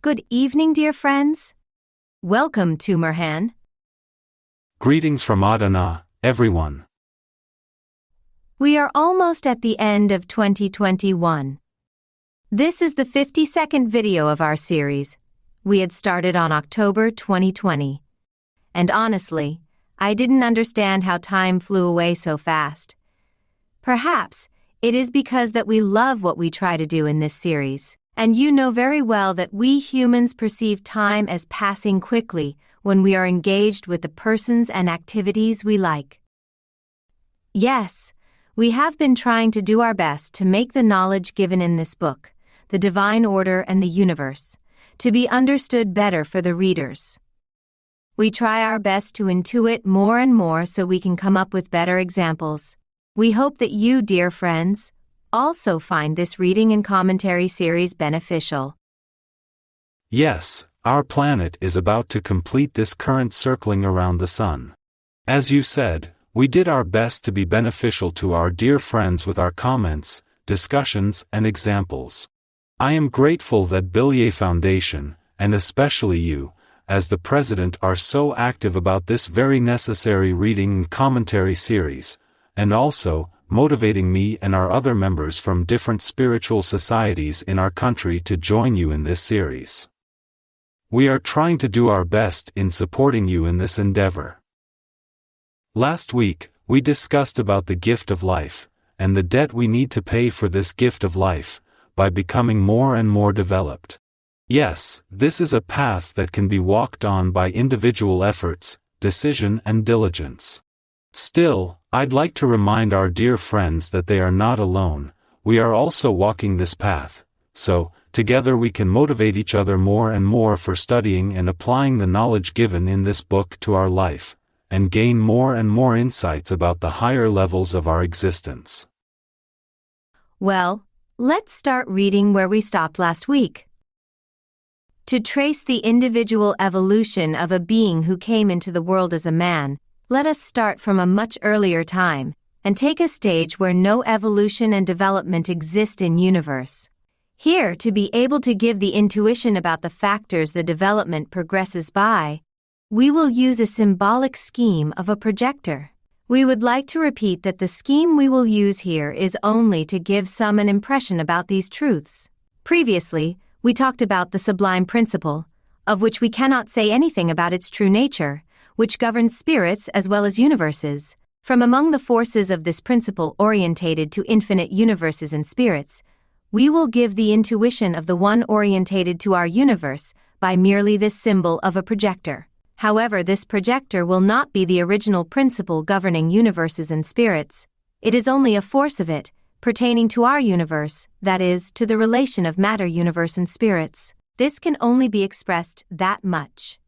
Good evening, dear friends. Welcome, Tümerhan. Greetings from Adana, everyone. We are almost at the end of 2021. This is the 52nd video of our series. We had started on October 2020. And honestly, I didn't understand how time flew away so fast. Perhaps it is because that we love what we try to do in this series. And you know very well that we humans perceive time as passing quickly when we are engaged with the persons and activities we like. Yes, we have been trying to do our best to make the knowledge given in this book, the divine order and the universe, to be understood better for the readers. We try our best to intuit more and more so we can come up with better examples. We hope that you, dear friends, also find this reading and commentary series beneficial. Yes, our planet is about to complete this current circling around the sun. As you said, we did our best to be beneficial to our dear friends with our comments, discussions, and examples. I am grateful that Bilyay Foundation, and especially you, as the president, are so active about this very necessary reading and commentary series, and also motivating me and our other members from different spiritual societies in our country to join you in this series. We are trying to do our best in supporting you in this endeavor. Last week, we discussed about the gift of life, and the debt we need to pay for this gift of life, by becoming more and more developed. Yes, this is a path that can be walked on by individual efforts, decision and diligence. Still, I'd like to remind our dear friends that they are not alone. We are also walking this path, so, together we can motivate each other more and more for studying and applying the knowledge given in this book to our life, and gain more and more insights about the higher levels of our existence. Well, let's start reading where we stopped last week. To trace the individual evolution of a being who came into the world as a man, let us start from a much earlier time, and take a stage where no evolution and development exist in universe. Here, to be able to give the intuition about the factors the development progresses by, we will use a symbolic scheme of a projector. We would like to repeat that the scheme we will use here is only to give some an impression about these truths. Previously, we talked about the sublime principle, of which we cannot say anything about its true nature, which governs spirits as well as universes. From among the forces of this principle orientated to infinite universes and spirits, we will give the intuition of the one orientated to our universe by merely this symbol of a projector. However, this projector will not be the original principle governing universes and spirits. It is only a force of it, pertaining to our universe, that is, to the relation of matter, universe, and spirits. This can only be expressed that much.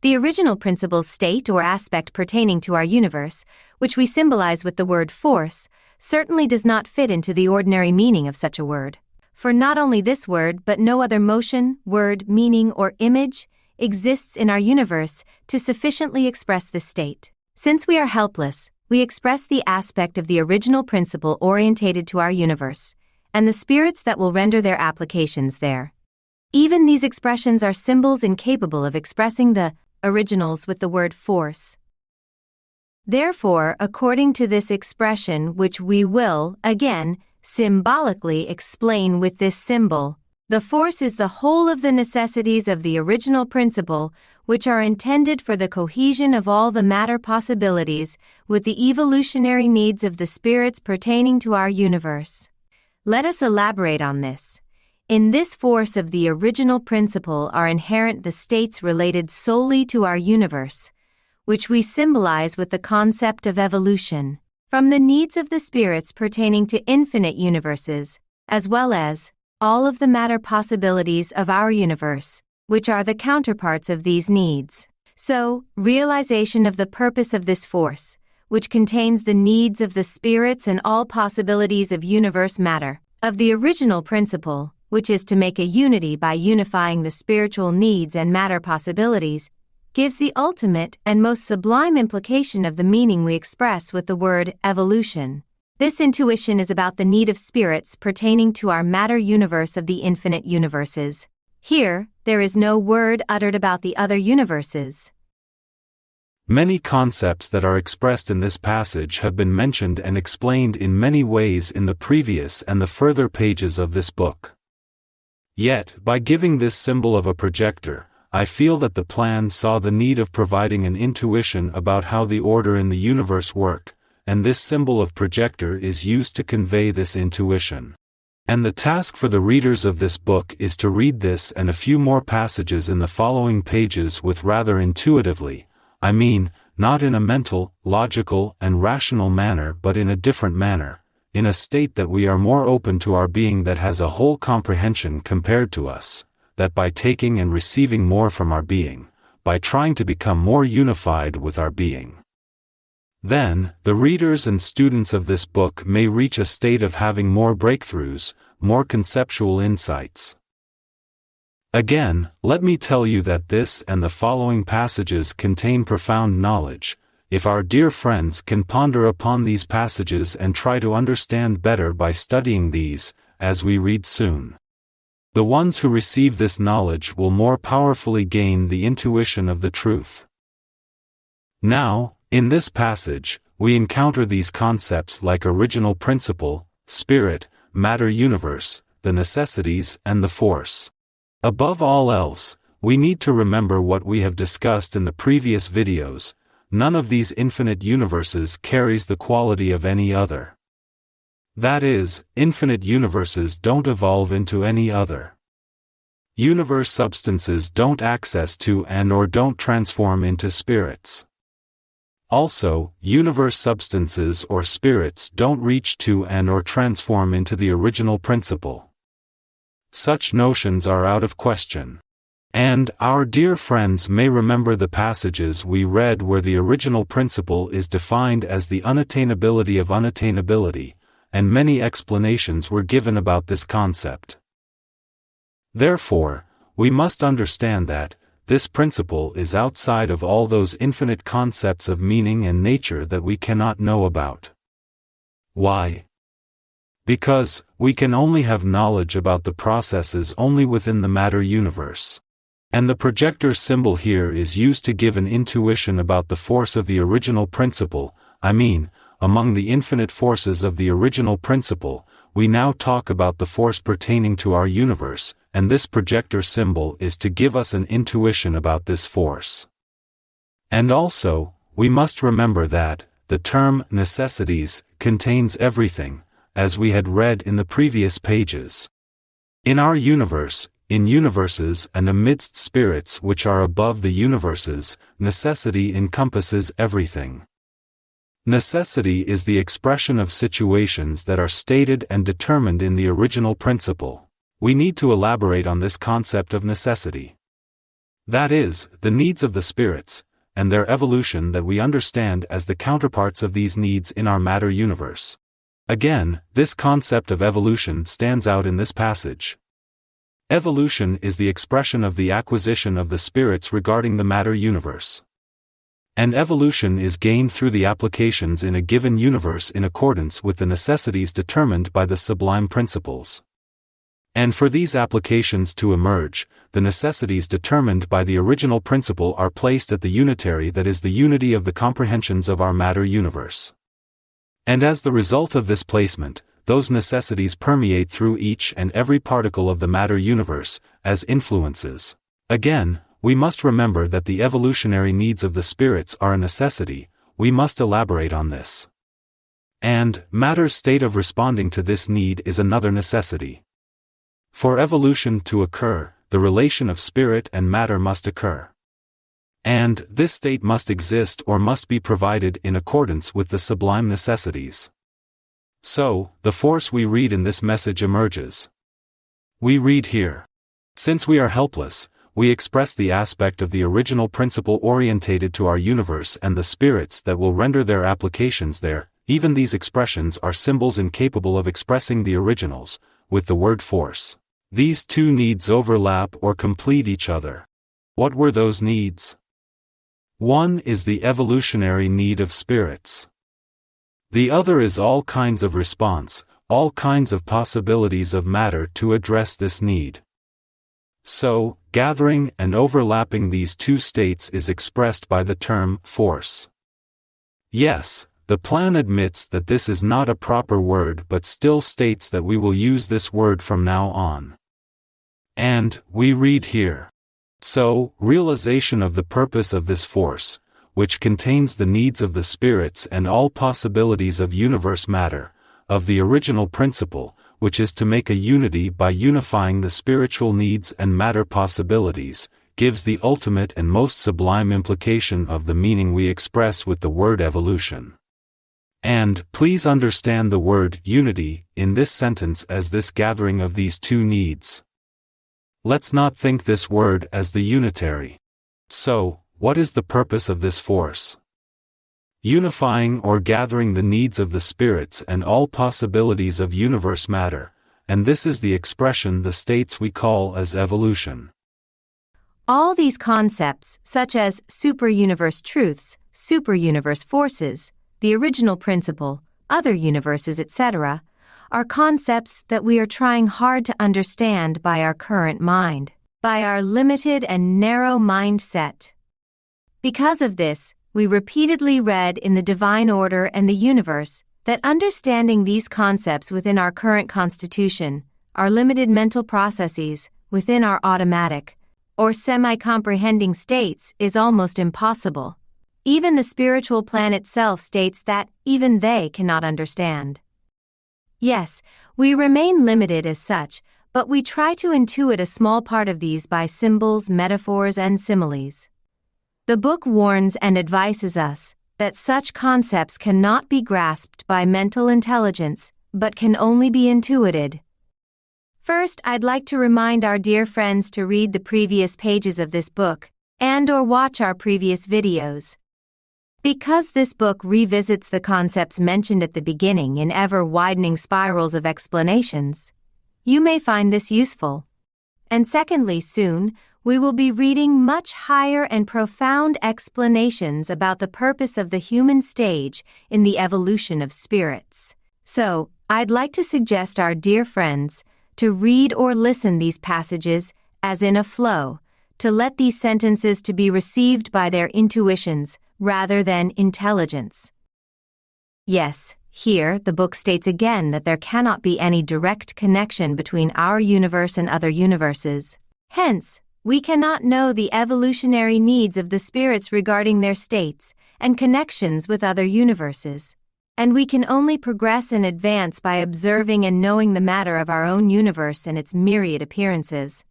The original principle's state or aspect pertaining to our universe, which we symbolize with the word force, certainly does not fit into the ordinary meaning of such a word. For not only this word but no other motion, word, meaning, or image exists in our universe to sufficiently express this state. Since we are helpless, we express the aspect of the original principle orientated to our universe, and the spirits that will render their applications there. Even these expressions are symbols incapable of expressing the originals with the word force. Therefore, according to this expression, which we will, again, symbolically explain with this symbol, the force is the whole of the necessities of the original principle, which are intended for the cohesion of all the matter possibilities with the evolutionary needs of the spirits pertaining to our universe. Let us elaborate on this. In this force of the original principle are inherent the states related solely to our universe, which we symbolize with the concept of evolution, from the needs of the spirits pertaining to infinite universes, as well as all of the matter possibilities of our universe, which are the counterparts of these needs. So, realization of the purpose of this force, which contains the needs of the spirits and all possibilities of universe matter, of the original principle, which is to make a unity by unifying the spiritual needs and matter possibilities, gives the ultimate and most sublime implication of the meaning we express with the word evolution. This intuition is about the need of spirits pertaining to our matter universe of the infinite universes, Here, there is no word uttered about the other universes. Many concepts that are expressed in this passage have been mentioned and explained in many ways in the previous and the further pages of this book. Yet, by giving this symbol of a projector, I feel that the plan saw the need of providing an intuition about how the order in the universe work, and this symbol of projector is used to convey this intuition. And the task for the readers of this book is to read this and a few more passages in the following pages with rather intuitively, I mean, not in a mental, logical, and rational manner but in a different manner, in a state that we are more open to our being that has a whole comprehension compared to us, that by taking and receiving more from our being, by trying to become more unified with our being. Then, the readers and students of this book may reach a state of having more breakthroughs, more conceptual insights. Again, let me tell you that this and the following passages contain profound knowledge, if our dear friends can ponder upon these passages and try to understand better by studying these, as we read soon. The ones who receive this knowledge will more powerfully gain the intuition of the truth. Now, in this passage, we encounter these concepts like original principle, spirit, matter universe, the necessities and the force. Above all else, we need to remember what we have discussed in the previous videos. None of these infinite universes carries the quality of any other. That is, infinite universes don't evolve into any other. Universe substances don't access to and/or don't transform into spirits. Also, universe substances or spirits don't reach to and/or transform into the original principle. Such notions are out of question. And our dear friends may remember the passages we read where the original principle is defined as the unattainability of unattainability, and many explanations were given about this concept. Therefore, we must understand that this principle is outside of all those infinite concepts of meaning and nature that we cannot know about. Why? Because we can only have knowledge about the processes only within the matter universe. And the projector symbol here is used to give an intuition about the force of the original principle. I mean, among the infinite forces of the original principle, we now talk about the force pertaining to our universe, and this projector symbol is to give us an intuition about this force. And also, we must remember that the term necessities contains everything, as we had read in the previous pages. In our universe, in universes and amidst spirits which are above the universes, necessity encompasses everything. Necessity is the expression of situations that are stated and determined in the original principle. We need to elaborate on this concept of necessity. That is, the needs of the spirits, and their evolution that we understand as the counterparts of these needs in our matter universe. Again, this concept of evolution stands out in this passage. Evolution is the expression of the acquisition of the spirits regarding the matter universe. And evolution is gained through the applications in a given universe in accordance with the necessities determined by the sublime principles. And for these applications to emerge, the necessities determined by the original principle are placed at the unitary that is the unity of the comprehensions of our matter universe. And as the result of this placement, those necessities permeate through each and every particle of the matter universe, as influences. Again, we must remember that the evolutionary needs of the spirits are a necessity. We must elaborate on this. And matter's state of responding to this need is another necessity. For evolution to occur, the relation of spirit and matter must occur. And this state must exist or must be provided in accordance with the sublime necessities. So, the force we read in this message emerges. We read here. Since we are helpless, we express the aspect of the original principle orientated to our universe and the spirits that will render their applications there. Even these expressions are symbols incapable of expressing the originals, with the word force. These two needs overlap or complete each other. What were those needs? One is the evolutionary need of spirits. The other is all kinds of response, all kinds of possibilities of matter to address this need. So, gathering and overlapping these two states is expressed by the term force. Yes, the plan admits that this is not a proper word but still states that we will use this word from now on. And, we read here. So, realization of the purpose of this force, which contains the needs of the spirits and all possibilities of universe matter, of the original principle, which is to make a unity by unifying the spiritual needs and matter possibilities, gives the ultimate and most sublime implication of the meaning we express with the word evolution. And, please understand the word unity in this sentence as this gathering of these two needs. Let's not think this word as the unitary. So, what is the purpose of this force? Unifying or gathering the needs of the spirits and all possibilities of universe matter, and this is the expression the states we call as evolution. All these concepts, such as super-universe truths, super-universe forces, the original principle, other universes, etc., are concepts that we are trying hard to understand by our current mind, by our limited and narrow mindset. Because of this, we repeatedly read in the divine order and the universe that understanding these concepts within our current constitution, our limited mental processes, within our automatic or semi-comprehending states is almost impossible. Even the spiritual plan itself states that even they cannot understand. Yes, we remain limited as such, but we try to intuit a small part of these by symbols, metaphors, and similes. The book warns and advises us that such concepts cannot be grasped by mental intelligence, but can only be intuited. First, I'd like to remind our dear friends to read the previous pages of this book, and/or watch our previous videos. Because this book revisits the concepts mentioned at the beginning in ever-widening spirals of explanations, you may find this useful. And secondly, soon, we will be reading much higher and profound explanations about the purpose of the human stage in the evolution of spirits. So, I'd like to suggest our dear friends to read or listen these passages as in a flow, to let these sentences to be received by their intuitions rather than intelligence. Yes, here the book states again that there cannot be any direct connection between our universe and other universes. Hence, we cannot know the evolutionary needs of the spirits regarding their states and connections with other universes, and we can only progress and advance by observing and knowing the matter of our own universe and its myriad appearances.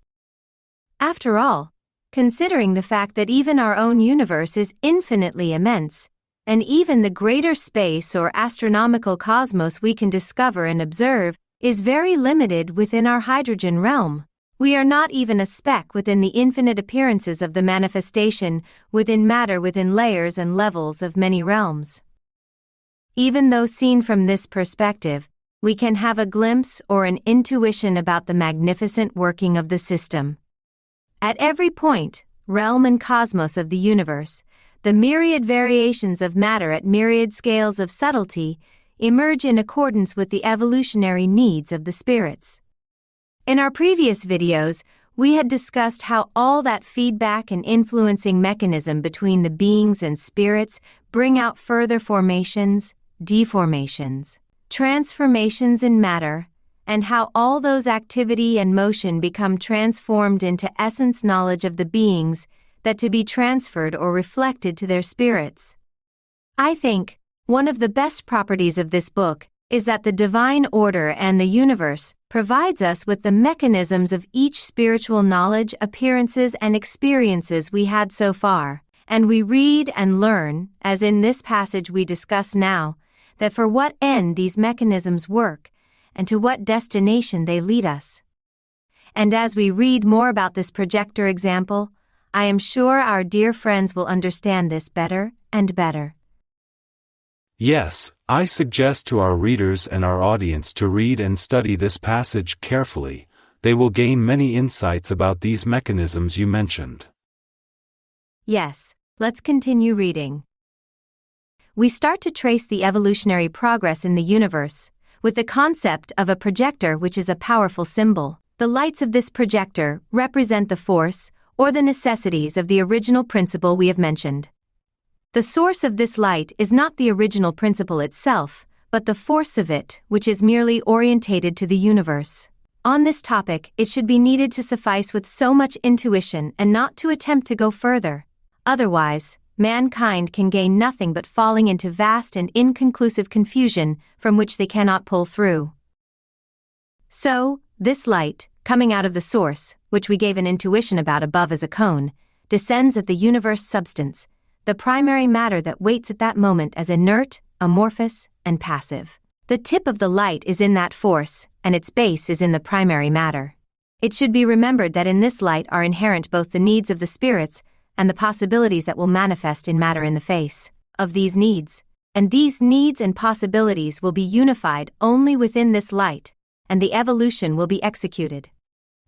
After all, considering the fact that even our own universe is infinitely immense, and even the greater space or astronomical cosmos we can discover and observe is very limited within our hydrogen realm. We are not even a speck within the infinite appearances of the manifestation within matter within layers and levels of many realms. Even though seen from this perspective, we can have a glimpse or an intuition about the magnificent working of the system. At every point, realm and cosmos of the universe, the myriad variations of matter at myriad scales of subtlety emerge in accordance with the evolutionary needs of the spirits. In our previous videos, we had discussed how all that feedback and influencing mechanism between the beings and spirits bring out further formations, deformations, transformations in matter, and how all those activity and motion become transformed into essence knowledge of the beings that to be transferred or reflected to their spirits. I think one of the best properties of this book is that the divine order and the universe provides us with the mechanisms of each spiritual knowledge, appearances, and experiences we had so far, and we read and learn, as in this passage we discuss now, that for what end these mechanisms work, and to what destination they lead us. And as we read more about this projector example, I am sure our dear friends will understand this better and better. Yes, I suggest to our readers and our audience to read and study this passage carefully. They will gain many insights about these mechanisms you mentioned. Yes, let's continue reading. We start to trace the evolutionary progress in the universe with the concept of a projector, which is a powerful symbol. the lights of this projector represent the force or the necessities of the original principle we have mentioned. The source of this light is not the original principle itself, but the force of it, which is merely orientated to the universe. On this topic, it should be needed to suffice with so much intuition and not to attempt to go further. Otherwise, mankind can gain nothing but falling into vast and inconclusive confusion from which they cannot pull through. So, this light, coming out of the source, which we gave an intuition about above as a cone, descends at the universe substance, the primary matter that waits at that moment as inert, amorphous, and passive. The tip of the light is in that force, and its base is in the primary matter. It should be remembered that in this light are inherent both the needs of the spirits and the possibilities that will manifest in matter in the face of these needs, and these needs and possibilities will be unified only within this light, and the evolution will be executed.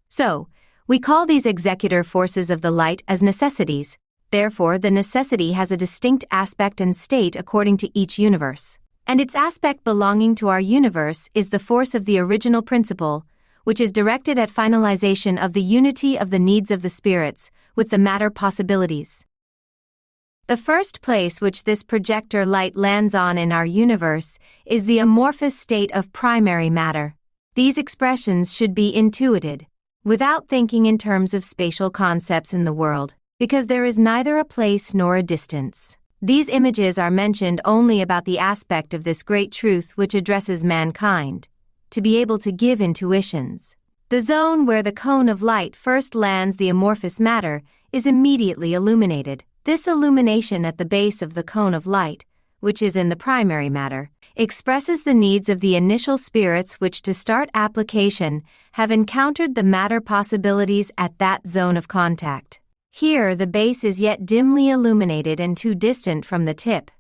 So, we call these executor forces of the light as necessities. Therefore, the necessity has a distinct aspect and state according to each universe, and its aspect belonging to our universe is the force of the original principle, which is directed at finalization of the unity of the needs of the spirits with the matter possibilities. The first place which this projector light lands on in our universe is the amorphous state of primary matter. These expressions should be intuited, without thinking in terms of spatial concepts in the world, because there is neither a place nor a distance. These images are mentioned only about the aspect of this great truth which addresses mankind, to be able to give intuitions. The zone where the cone of light first lands the amorphous matter is immediately illuminated. This illumination at the base of the cone of light, which is in the primary matter, expresses the needs of the initial spirits which to start application have encountered the matter possibilities at that zone of contact. Here the base is yet dimly illuminated and too distant from the tip.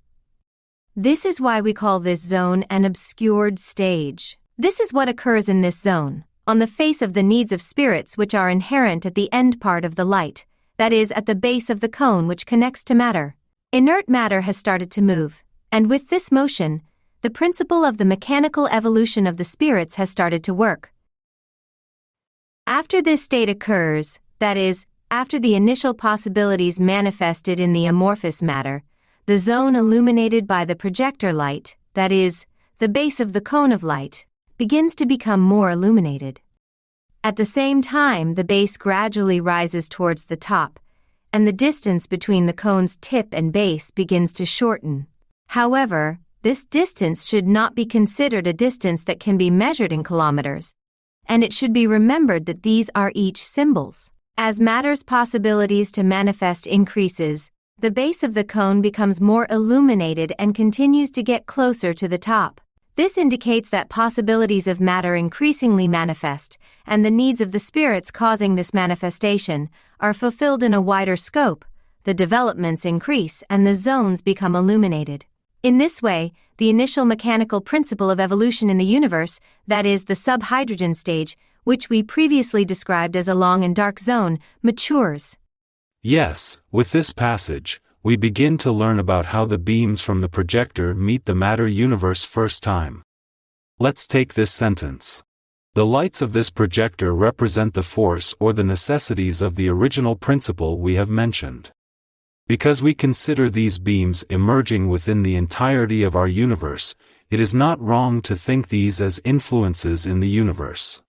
This is why we call this zone an obscured stage. This is what occurs in this zone, on the face of the needs of spirits which are inherent at the end part of the light, that is, at the base of the cone which connects to matter. Inert matter has started to move, and with this motion, the principle of the mechanical evolution of the spirits has started to work. After this state occurs, that is, after the initial possibilities manifested in the amorphous matter, the zone illuminated by the projector light, that is, the base of the cone of light, begins to become more illuminated. At the same time, the base gradually rises towards the top, and the distance between the cone's tip and base begins to shorten. However, this distance should not be considered a distance that can be measured in kilometers, and it should be remembered that these are each symbols. As matter's possibilities to manifest increases, the base of the cone becomes more illuminated and continues to get closer to the top. This indicates that possibilities of matter increasingly manifest, and the needs of the spirits causing this manifestation are fulfilled in a wider scope. The developments increase and the zones become illuminated. In this way, the initial mechanical principle of evolution in the universe, that is, the sub-hydrogen stage, which we previously described as a long and dark zone, matures. Yes, with this passage, we begin to learn about how the beams from the projector meet the matter universe first time. Let's take this sentence. The lights of this projector represent the force or the necessities of the original principle we have mentioned. Because we consider these beams emerging within the entirety of our universe, it is not wrong to think these as influences in the universe.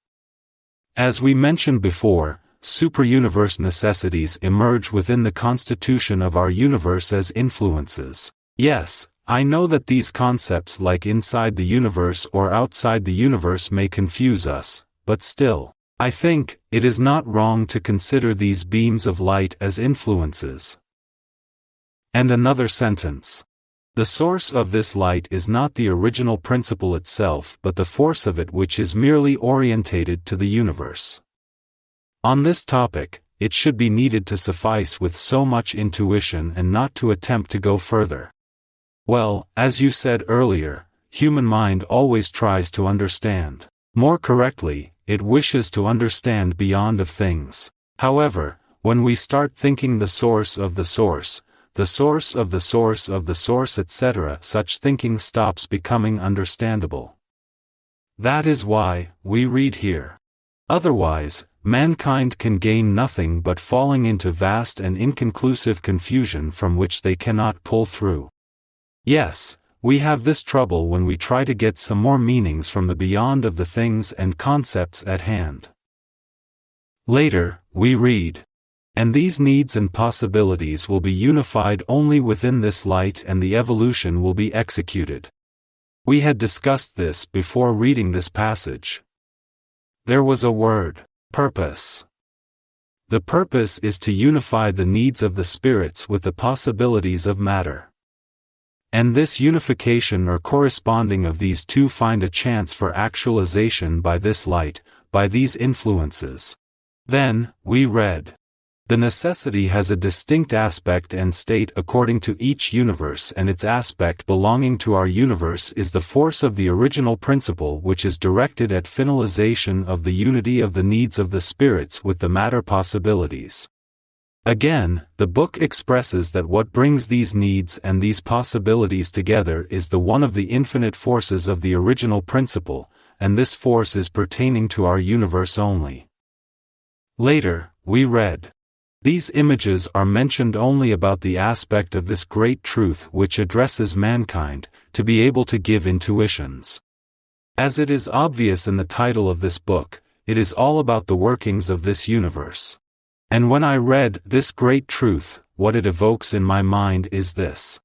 As we mentioned before, superuniverse necessities emerge within the constitution of our universe as influences. Yes, I know that these concepts like inside the universe or outside the universe may confuse us, but still, I think it is not wrong to consider these beams of light as influences. And another sentence. The source of this light is not the original principle itself but the force of it which is merely orientated to the universe. On this topic, it should be needed to suffice with so much intuition and not to attempt to go further. Well, as you said earlier, human mind always tries to understand. More correctly, it wishes to understand beyond of things. However, when we start thinking the source of the source, the source of the source of the source, etc., such thinking stops becoming understandable. That is why we read here. Otherwise, mankind can gain nothing but falling into vast and inconclusive confusion from which they cannot pull through. Yes, we have this trouble when we try to get some more meanings from the beyond of the things and concepts at hand. Later, we read, and these needs and possibilities will be unified only within this light and the evolution will be executed. We had discussed this before reading this passage. There was a word, purpose. The purpose is to unify the needs of the spirits with the possibilities of matter. And this unification or corresponding of these two find a chance for actualization by this light, by these influences. Then, we read, the necessity has a distinct aspect and state according to each universe, and its aspect belonging to our universe is the force of the original principle which is directed at finalization of the unity of the needs of the spirits with the matter possibilities. Again, the book expresses that what brings these needs and these possibilities together is the one of the infinite forces of the original principle, and this force is pertaining to our universe only. Later, we read, these images are mentioned only about the aspect of this great truth which addresses mankind, to be able to give intuitions. As it is obvious in the title of this book, it is all about the workings of this universe. And when I read this great truth, what it evokes in my mind is this.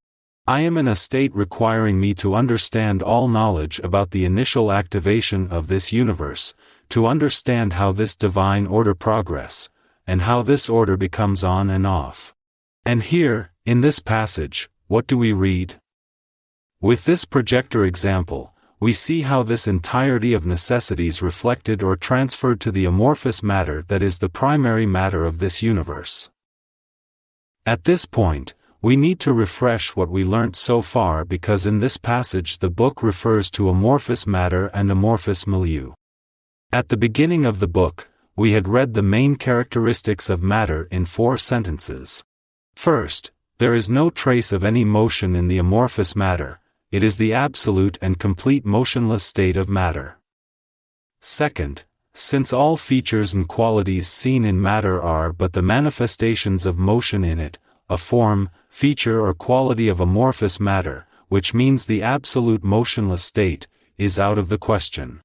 I am in a state requiring me to understand all knowledge about the initial activation of this universe, to understand how this divine order progress, and how this order becomes on and off. And here, in this passage, what do we read? With this projector example, we see how this entirety of necessities reflected or transferred to the amorphous matter that is the primary matter of this universe. At this point, we need to refresh what we learnt so far because in this passage the book refers to amorphous matter and amorphous milieu. At the beginning of the book, we had read the main characteristics of matter in 4 sentences. First, there is no trace of any motion in the amorphous matter, it is the absolute and complete motionless state of matter. Second, since all features and qualities seen in matter are but the manifestations of motion in it, a form, feature or quality of amorphous matter, which means the absolute motionless state, is out of the question.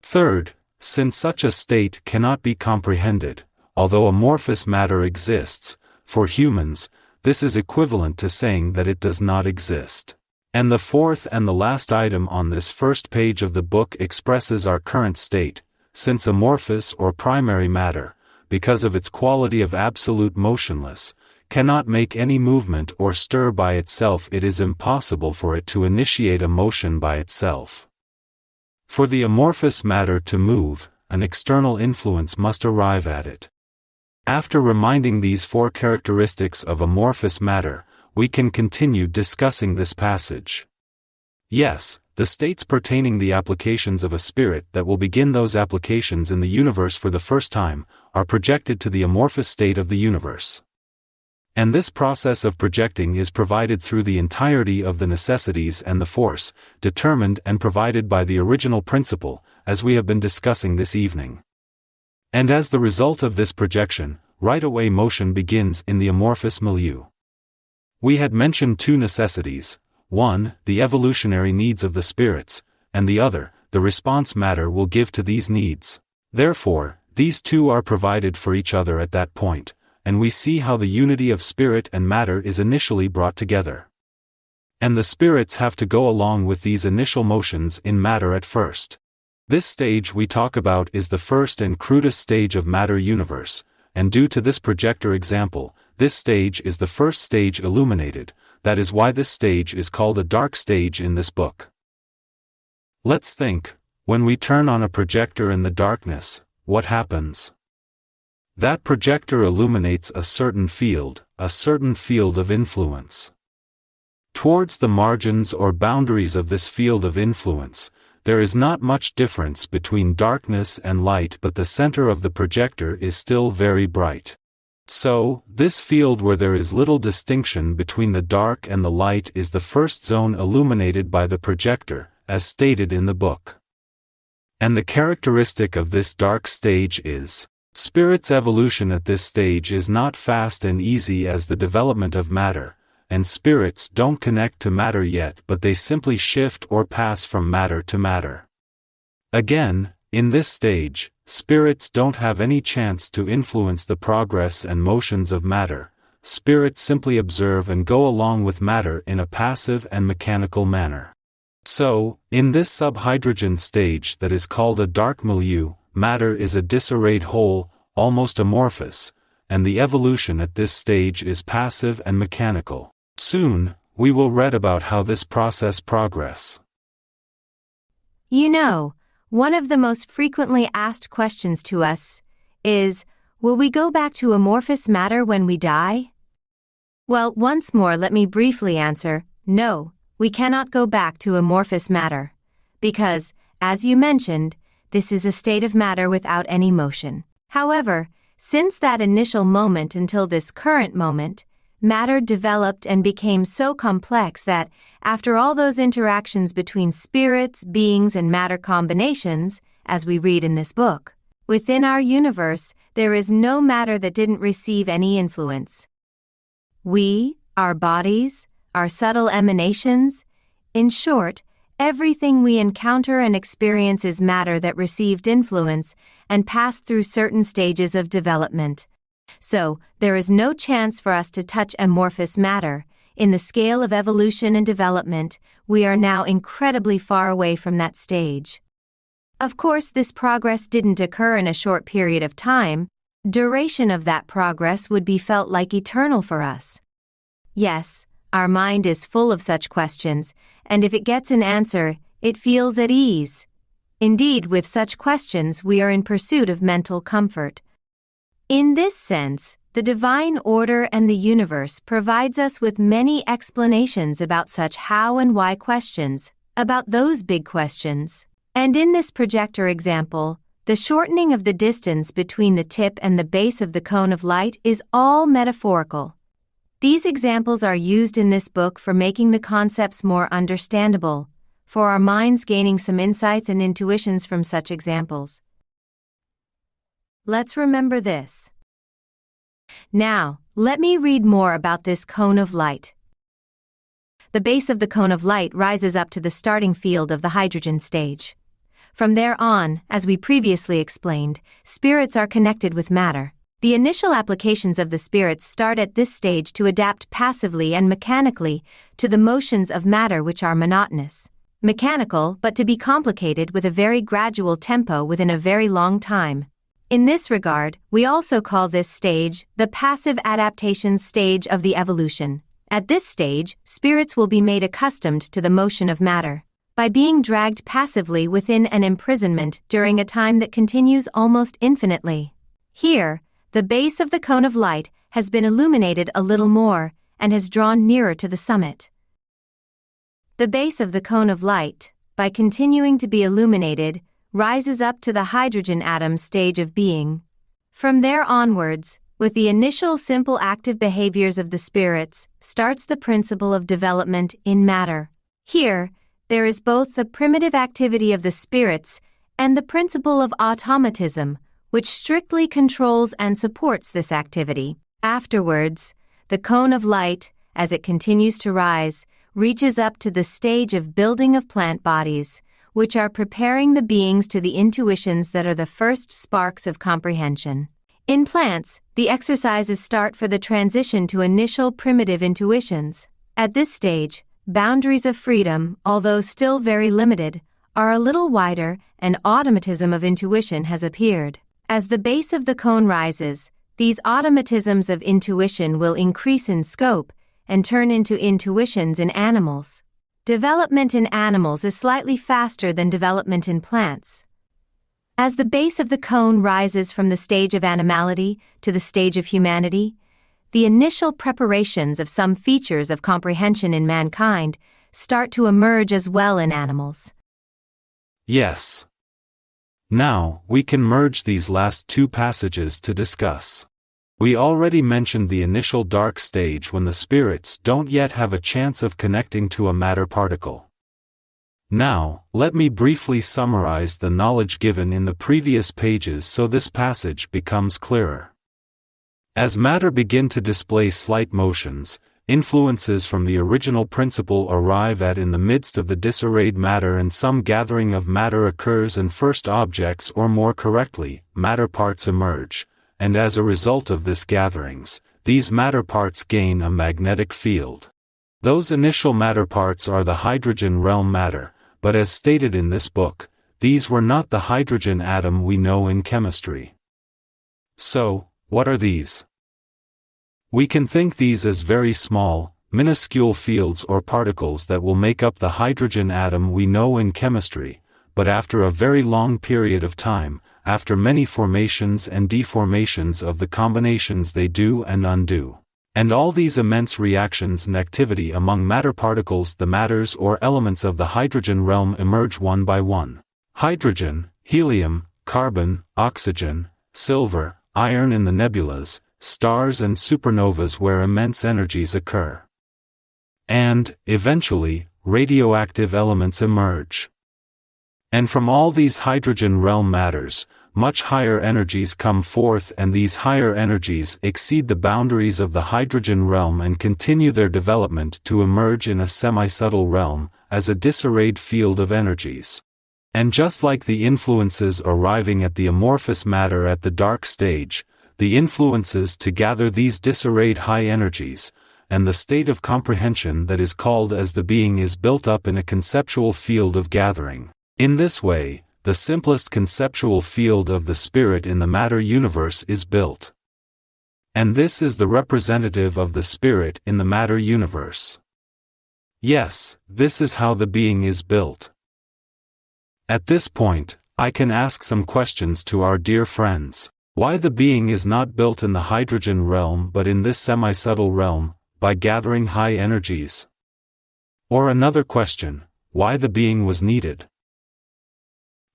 Third, since such a state cannot be comprehended, although amorphous matter exists, for humans, this is equivalent to saying that it does not exist. And the fourth and the last item on this first page of the book expresses our current state, since amorphous or primary matter, because of its quality of absolute motionless, cannot make any movement or stir by itself, it is impossible for it to initiate a motion by itself. For the amorphous matter to move, an external influence must arrive at it. After reminding these 4 characteristics of amorphous matter, we can continue discussing this passage. Yes, the states pertaining the applications of a spirit that will begin those applications in the universe for the first time, are projected to the amorphous state of the universe. And this process of projecting is provided through the entirety of the necessities and the force, determined and provided by the original principle, as we have been discussing this evening. And as the result of this projection, right away motion begins in the amorphous milieu. We had mentioned 2 necessities, one, the evolutionary needs of the spirits, and the other, the response matter will give to these needs. Therefore, these 2 are provided for each other at that point, and we see how the unity of spirit and matter is initially brought together. And the spirits have to go along with these initial motions in matter at first. This stage we talk about is the first and crudest stage of matter universe, and due to this projector example, this stage is the first stage illuminated, that is why this stage is called a dark stage in this book. Let's think, when we turn on a projector in the darkness, what happens? That projector illuminates a certain field of influence. Towards the margins or boundaries of this field of influence, there is not much difference between darkness and light, but the center of the projector is still very bright. So, this field where there is little distinction between the dark and the light is the first zone illuminated by the projector, as stated in the book. And the characteristic of this dark stage is, spirit's evolution at this stage is not fast and easy as the development of matter, and spirits don't connect to matter yet, but they simply shift or pass from matter to matter. Again, in this stage, spirits don't have any chance to influence the progress and motions of matter. Spirits simply observe and go along with matter in a passive and mechanical manner. So, in this subhydrogen stage that is called a dark milieu, matter is a disarrayed whole, almost amorphous, and the evolution at this stage is passive and mechanical. Soon, we will read about how this process progress. You know, one of the most frequently asked questions to us is, will we go back to amorphous matter when we die? Well, once more let me briefly answer, no, we cannot go back to amorphous matter, because, as you mentioned, this is a state of matter without any motion. However, since that initial moment until this current moment, matter developed and became so complex that, after all those interactions between spirits, beings, and matter combinations, as we read in this book, within our universe, there is no matter that didn't receive any influence. We, our bodies, our subtle emanations, in short, everything we encounter and experience is matter that received influence and passed through certain stages of development. So, there is no chance for us to touch amorphous matter. In the scale of evolution and development, we are now incredibly far away from that stage. Of course, this progress didn't occur in a short period of time. Duration of that progress would be felt like eternal for us. Yes, our mind is full of such questions, and if it gets an answer, it feels at ease. Indeed, with such questions, we are in pursuit of mental comfort. In this sense, the divine order and the universe provides us with many explanations about such how and why questions, about those big questions. And in this projector example, the shortening of the distance between the tip and the base of the cone of light is all metaphorical. These examples are used in this book for making the concepts more understandable, for our minds gaining some insights and intuitions from such examples. Let's remember this. Now, let me read more about this cone of light. The base of the cone of light rises up to the starting field of the hydrogen stage. From there on, as we previously explained, spirits are connected with matter. The initial applications of the spirits start at this stage to adapt passively and mechanically to the motions of matter, which are monotonous, mechanical, but to be complicated with a very gradual tempo within a very long time. In this regard, we also call this stage the passive adaptation stage of the evolution. At this stage, spirits will be made accustomed to the motion of matter by being dragged passively within an imprisonment during a time that continues almost infinitely. Here, the base of the cone of light has been illuminated a little more and has drawn nearer to the summit. The base of the cone of light, by continuing to be illuminated, rises up to the hydrogen atom stage of being. From there onwards, with the initial simple active behaviors of the spirits, starts the principle of development in matter. Here, there is both the primitive activity of the spirits and the principle of automatism, which strictly controls and supports this activity. Afterwards, the cone of light, as it continues to rise, reaches up to the stage of building of plant bodies, which are preparing the beings to the intuitions that are the first sparks of comprehension. In plants, the exercises start for the transition to initial primitive intuitions. At this stage, boundaries of freedom, although still very limited, are a little wider, and automatism of intuition has appeared. As the base of the cone rises, these automatisms of intuition will increase in scope and turn into intuitions in animals. Development in animals is slightly faster than development in plants. As the base of the cone rises from the stage of animality to the stage of humanity, the initial preparations of some features of comprehension in mankind start to emerge as well in animals. Yes. Now, we can merge these last two passages to discuss. We already mentioned the initial dark stage when the spirits don't yet have a chance of connecting to a matter particle. Now, let me briefly summarize the knowledge given in the previous pages so this passage becomes clearer. As matter begin to display slight motions, influences from the original principle arrive at in the midst of the disarrayed matter, and some gathering of matter occurs, and first objects, or more correctly, matter parts emerge, and as a result of this gatherings, these matter parts gain a magnetic field. Those initial matter parts are the hydrogen realm matter, but as stated in this book, these were not the hydrogen atom we know in chemistry. So, what are these? We can think these as very small, minuscule fields or particles that will make up the hydrogen atom we know in chemistry, but after a very long period of time, after many formations and deformations of the combinations they do and undo, and all these immense reactions and activity among matter particles, the matters or elements of the hydrogen realm emerge one by one. Hydrogen, helium, carbon, oxygen, silver, iron in the nebulas, stars and supernovas where immense energies occur. And, eventually, radioactive elements emerge. And from all these hydrogen realm matters, much higher energies come forth, and these higher energies exceed the boundaries of the hydrogen realm and continue their development to emerge in a semi-subtle realm, as a disarrayed field of energies. And just like the influences arriving at the amorphous matter at the dark stage, the influences to gather these disarrayed high energies, and the state of comprehension that is called as the being is built up in a conceptual field of gathering. In this way, the simplest conceptual field of the spirit in the matter universe is built. And this is the representative of the spirit in the matter universe. Yes, this is how the being is built. At this point, I can ask some questions to our dear friends. Why the being is not built in the hydrogen realm but in this semi-subtle realm, by gathering high energies? Or another question, why the being was needed?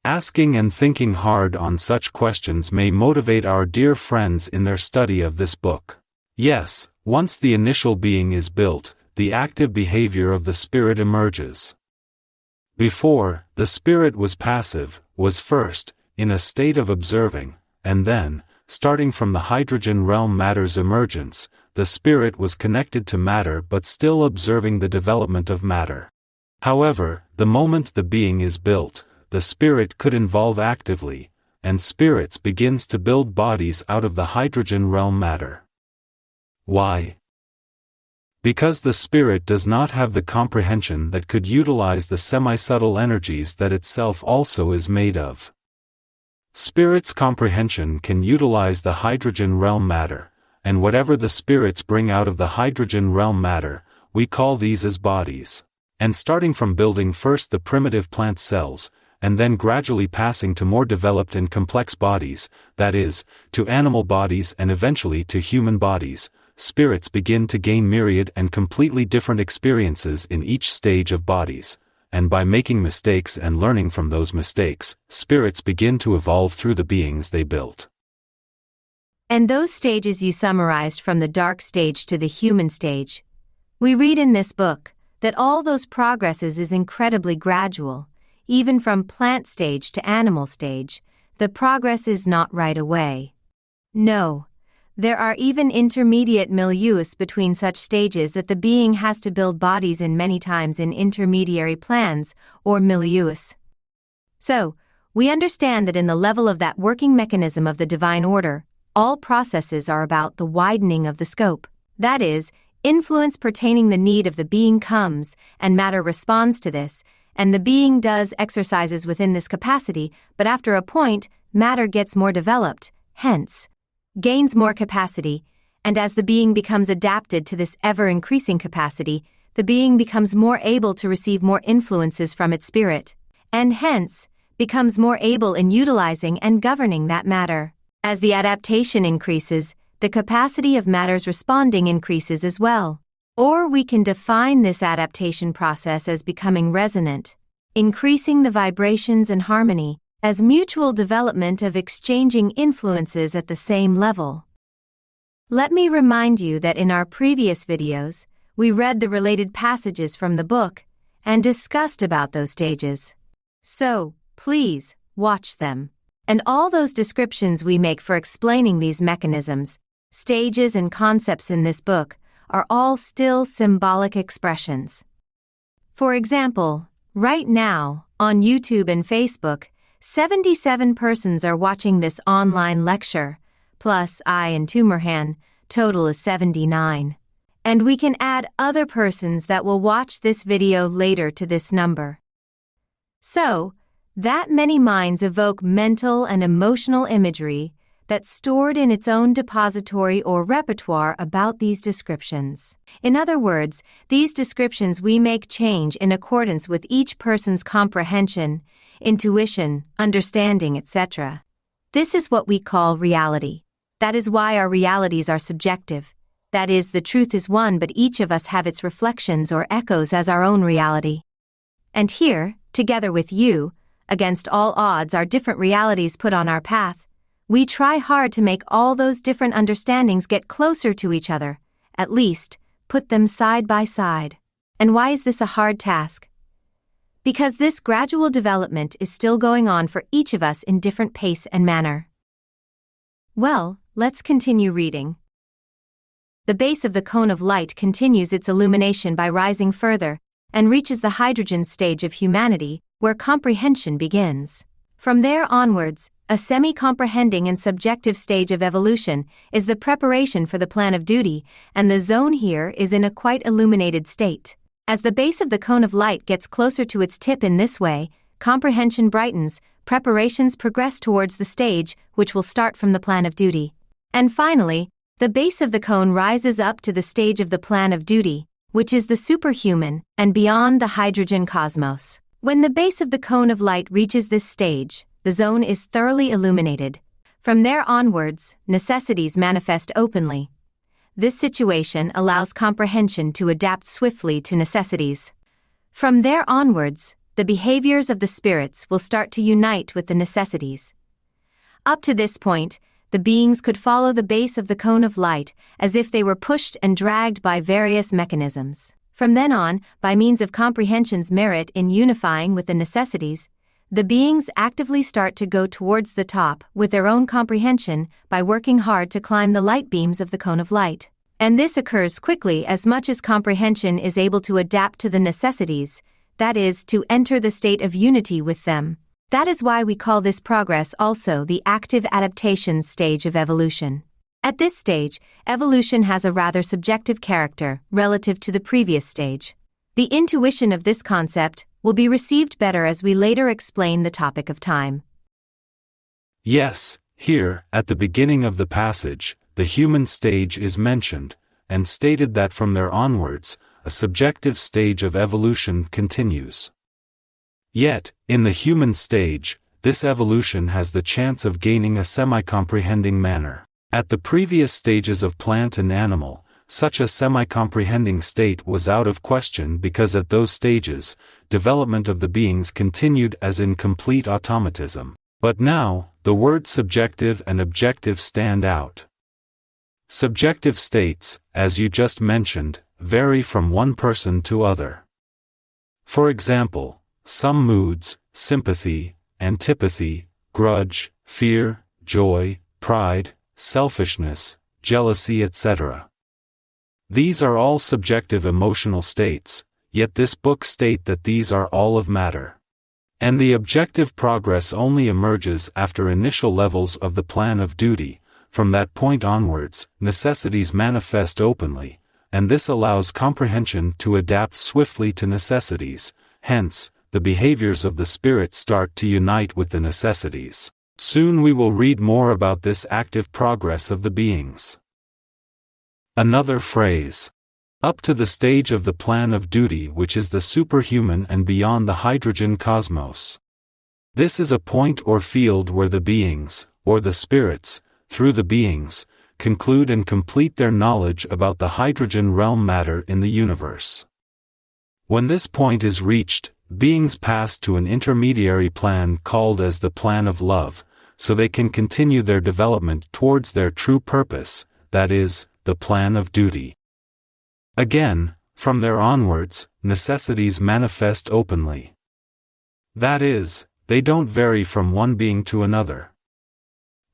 Asking and thinking hard on such questions may motivate our dear friends in their study of this book. Yes, once the initial being is built, the active behavior of the spirit emerges. Before, the spirit was passive, was first, in a state of observing, and then, starting from the hydrogen realm matter's emergence, the spirit was connected to matter but still observing the development of matter. However, the moment the being is built, the spirit could involve actively, and spirits begins to build bodies out of the hydrogen realm matter. Why? Because the spirit does not have the comprehension that could utilize the semi-subtle energies that itself also is made of. Spirit's comprehension can utilize the hydrogen realm matter, and whatever the spirits bring out of the hydrogen realm matter, we call these as bodies. And starting from building first the primitive plant cells, and then gradually passing to more developed and complex bodies, that is, to animal bodies and eventually to human bodies, spirits begin to gain myriad and completely different experiences in each stage of bodies, and by making mistakes and learning from those mistakes, spirits begin to evolve through the beings they built. And those stages you summarized from the dark stage to the human stage. We read in this book that all those progresses is incredibly gradual. Even from plant stage to animal stage, the progress is not right away. No, there are even intermediate milieus between such stages that the being has to build bodies in many times in intermediary plans or milieus. So, we understand that in the level of that working mechanism of the divine order, all processes are about the widening of the scope. That is, influence pertaining the need of the being comes, and matter responds to this, and the being does exercises within this capacity, but after a point, matter gets more developed, hence, gains more capacity, and as the being becomes adapted to this ever-increasing capacity, the being becomes more able to receive more influences from its spirit, and hence, becomes more able in utilizing and governing that matter. As the adaptation increases, the capacity of matter's responding increases as well. Or we can define this adaptation process as becoming resonant, increasing the vibrations and harmony, as mutual development of exchanging influences at the same level. Let me remind you that in our previous videos, we read the related passages from the book, and discussed about those stages. So, please, watch them. And all those descriptions we make for explaining these mechanisms, stages and concepts in this book are all still symbolic expressions. For example, right now, on YouTube and Facebook, 77 persons are watching this online lecture, plus I and Tümerhan, total is 79. And we can add other persons that will watch this video later to this number. So, that many minds evoke mental and emotional imagery that's stored in its own depository or repertoire about these descriptions. In other words, these descriptions we make change in accordance with each person's comprehension, intuition, understanding, etc. This is what we call reality. That is why our realities are subjective. That is, the truth is one, but each of us have its reflections or echoes as our own reality. And here, together with you, against all odds our different realities put on our path, we try hard to make all those different understandings get closer to each other, at least, put them side by side. And why is this a hard task? Because this gradual development is still going on for each of us in different pace and manner. Well, let's continue reading. The base of the cone of light continues its illumination by rising further, and reaches the hydrogen stage of humanity, where comprehension begins. From there onwards, a semi-comprehending and subjective stage of evolution is the preparation for the plan of duty, and the zone here is in a quite illuminated state. As the base of the cone of light gets closer to its tip in this way, comprehension brightens, preparations progress towards the stage, which will start from the plan of duty. And finally, the base of the cone rises up to the stage of the plan of duty, which is the superhuman, and beyond the hydrogen cosmos. When the base of the cone of light reaches this stage, the zone is thoroughly illuminated. From there onwards, necessities manifest openly. This situation allows comprehension to adapt swiftly to necessities. From there onwards, the behaviors of the spirits will start to unite with the necessities. Up to this point, the beings could follow the base of the cone of light as if they were pushed and dragged by various mechanisms. From then on, by means of comprehension's merit in unifying with the necessities, the beings actively start to go towards the top with their own comprehension by working hard to climb the light beams of the cone of light. And this occurs quickly as much as comprehension is able to adapt to the necessities, that is, to enter the state of unity with them. That is why we call this progress also the active adaptation stage of evolution. At this stage, evolution has a rather subjective character relative to the previous stage. The intuition of this concept will be received better as we later explain the topic of time. Yes, here, at the beginning of the passage, the human stage is mentioned, and stated that from there onwards, a subjective stage of evolution continues. Yet, in the human stage, this evolution has the chance of gaining a semi-comprehending manner. At the previous stages of plant and animal, such a semi-comprehending state was out of question because at those stages, development of the beings continued as in complete automatism. But now, the words subjective and objective stand out. Subjective states, as you just mentioned, vary from one person to other. For example, some moods, sympathy, antipathy, grudge, fear, joy, pride, selfishness, jealousy, etc. These are all subjective emotional states, yet this book states that these are all of matter. And the objective progress only emerges after initial levels of the plan of duty. From that point onwards, necessities manifest openly, and this allows comprehension to adapt swiftly to necessities. Hence, the behaviors of the spirit start to unite with the necessities. Soon we will read more about this active progress of the beings. Another phrase. Up to the stage of the plan of duty, which is the superhuman and beyond the hydrogen cosmos. This is a point or field where the beings, or the spirits, through the beings, conclude and complete their knowledge about the hydrogen realm matter in the universe. When this point is reached, beings pass to an intermediary plan called as the plan of love, so they can continue their development towards their true purpose, that is, the plan of duty. Again, From there onwards, necessities manifest openly. That is, they don't vary from one being to another.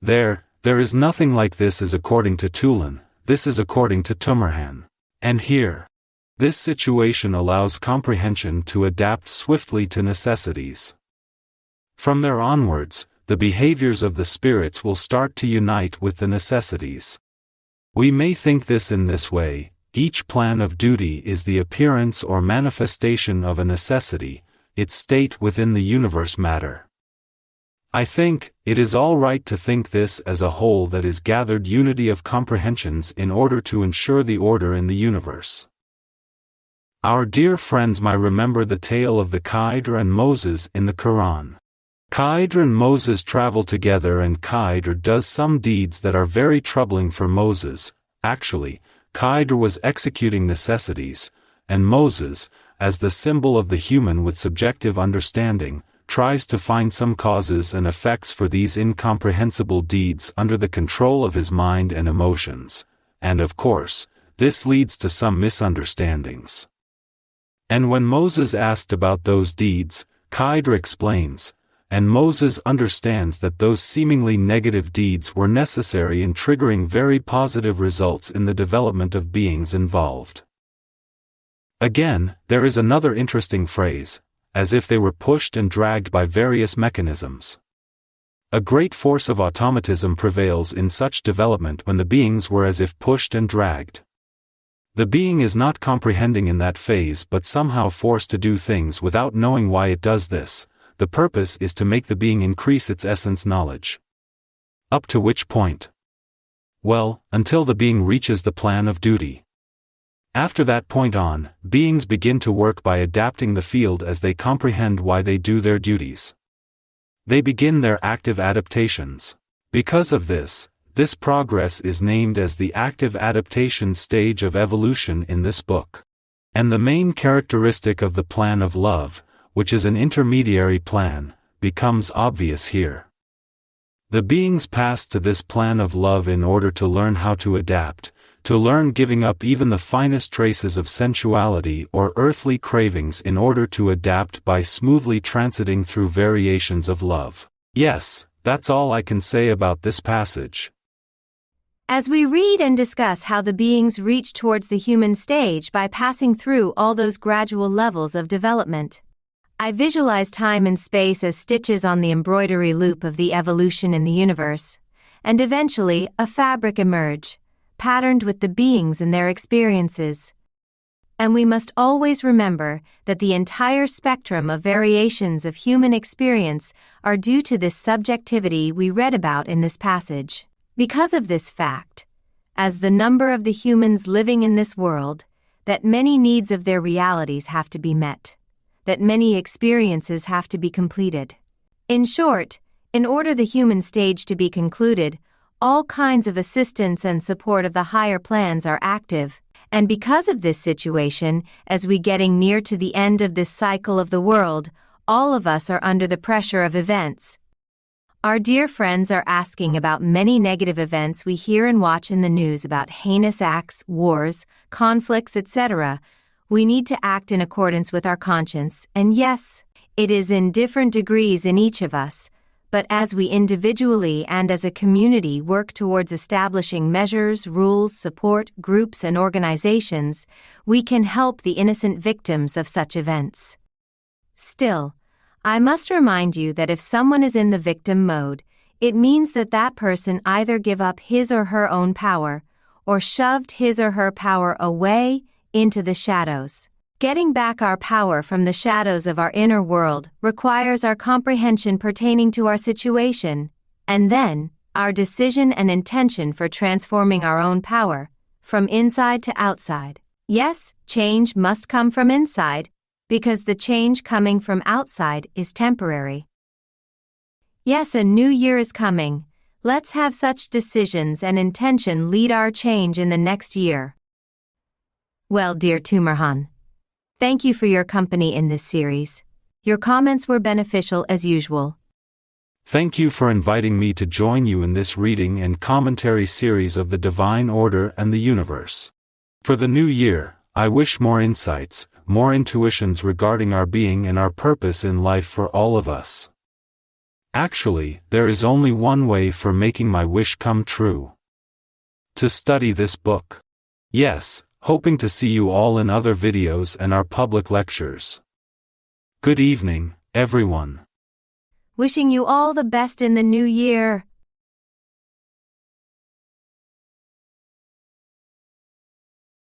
There is nothing like this is according to Tülin, this is according to Tümerhan. And here, this situation allows comprehension to adapt swiftly to necessities. From there onwards, the behaviors of the spirits will start to unite with the necessities. We may think this in this way: each plan of duty is the appearance or manifestation of a necessity, its state within the universe matter. I think it is all right to think this as a whole that is gathered unity of comprehensions in order to ensure the order in the universe. Our dear friends might remember the tale of the Khidr and Moses in the Quran. Khidr and Moses travel together, and Khidr does some deeds that are very troubling for Moses. Actually, Khidr was executing necessities, and Moses, as the symbol of the human with subjective understanding, tries to find some causes and effects for these incomprehensible deeds under the control of his mind and emotions, and of course, this leads to some misunderstandings. And when Moses asked about those deeds, Khidr explains, and Moses understands that those seemingly negative deeds were necessary in triggering very positive results in the development of beings involved. Again, there is another interesting phrase, as if they were pushed and dragged by various mechanisms. A great force of automatism prevails in such development when the beings were as if pushed and dragged. The being is not comprehending in that phase but somehow forced to do things without knowing why it does this. The purpose is to make the being increase its essence knowledge. Up to which point? Well, until the being reaches the plan of duty. After that point on, beings begin to work by adapting the field as they comprehend why they do their duties. They begin their active adaptations. Because of this progress is named as the active adaptation stage of evolution in this book. And the main characteristic of the plan of love, which is an intermediary plan, becomes obvious here. The beings pass to this plan of love in order to learn how to adapt, to learn giving up even the finest traces of sensuality or earthly cravings in order to adapt by smoothly transiting through variations of love. Yes, that's all I can say about this passage. As we read and discuss how the beings reach towards the human stage by passing through all those gradual levels of development, I visualize time and space as stitches on the embroidery loop of the evolution in the universe, and eventually a fabric emerge, patterned with the beings and their experiences. And we must always remember that the entire spectrum of variations of human experience are due to this subjectivity we read about in this passage. Because of this fact, as the number of the humans living in this world, that many needs of their realities have to be met, that many experiences have to be completed. In short, in order the human stage to be concluded, all kinds of assistance and support of the higher plans are active, and because of this situation, as we getting near to the end of this cycle of the world, all of us are under the pressure of events. Our dear friends are asking about many negative events we hear and watch in the news about heinous acts, wars, conflicts, etc. We need to act in accordance with our conscience, and yes, it is in different degrees in each of us, but as we individually and as a community work towards establishing measures, rules, support, groups, and organizations, we can help the innocent victims of such events. Still, I must remind you that if someone is in the victim mode, it means that that person either give up his or her own power, or shoved his or her power away into the shadows. Getting back our power from the shadows of our inner world requires our comprehension pertaining to our situation, and then, our decision and intention for transforming our own power, from inside to outside. Yes, change must come from inside, because the change coming from outside is temporary. Yes, a new year is coming. Let's have such decisions and intention lead our change in the next year. Well, dear Tümerhan, thank you for your company in this series. Your comments were beneficial as usual. Thank you for inviting me to join you in this reading and commentary series of the Divine Order and the Universe. For the new year, I wish more insights, more intuitions regarding our being and our purpose in life for all of us. Actually, there is only one way for making my wish come true. To study this book. Yes, hoping to see you all in other videos and our public lectures. Good evening, everyone. Wishing you all the best in the new year.